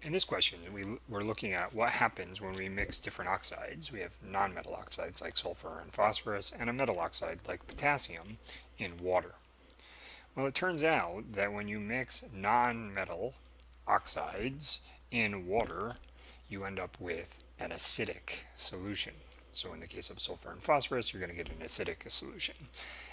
In this question, we're looking at what happens when we mix different oxides. We have non-metal oxides like sulfur and phosphorus, and a metal oxide like potassium in water. Well, it turns out that when you mix non-metal oxides in water, you end up with an acidic solution. So in the case of sulfur and phosphorus, you're going to get an acidic solution.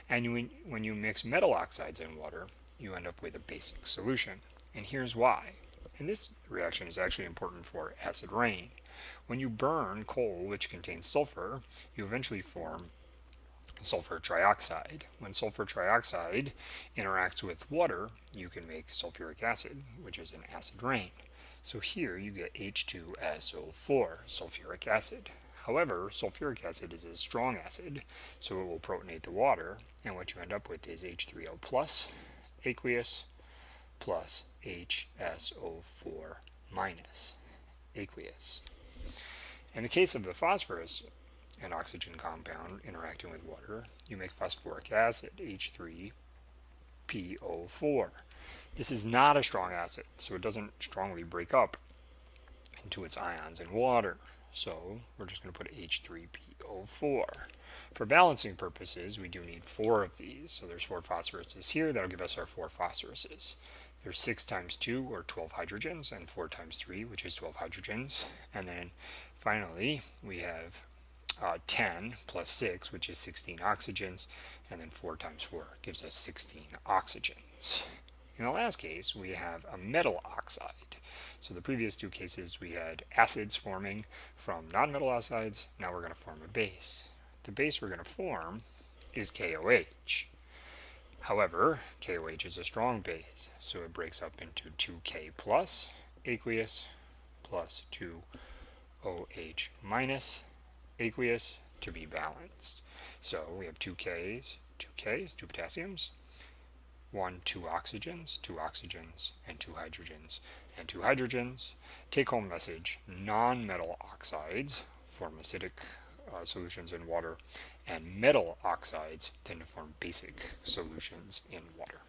And when you mix metal oxides in water, you end up with a basic solution. And here's why. And this reaction is actually important for acid rain. When you burn coal which contains sulfur, you eventually form sulfur trioxide. When sulfur trioxide interacts with water, you can make sulfuric acid, which is an acid rain. So here you get H2SO4, sulfuric acid. However, sulfuric acid is a strong acid, so it will protonate the water, and what you end up with is H3O plus, aqueous, plus HSO4 minus, aqueous. In the case of the phosphorus, an oxygen compound interacting with water, you make phosphoric acid, H3PO4. This is not a strong acid, so it doesn't strongly break up into its ions in water. So we're just going to put H3PO4. For balancing purposes, we do need 4 of these. So there's 4 phosphoruses here. That'll give us our 4 phosphoruses. There's 6 times 2, or 12 hydrogens, and 4 times 3, which is 12 hydrogens. And then finally, we have 10 plus 6, which is 16 oxygens, and then 4 times 4 gives us 16 oxygens. In the last case, we have a metal oxide. So the previous 2 cases, we had acids forming from non-metal oxides. Now we're going to form a base. The base we're going to form is KOH. However, KOH is a strong base, so it breaks up into 2K plus aqueous plus 2OH minus aqueous to be balanced. So we have 2 Ks, 2 potassiums, 2 oxygens, and 2 hydrogens, and 2 hydrogens. Take home message: non-metal oxides form acidic solutions in water, and metal oxides tend to form basic solutions in water.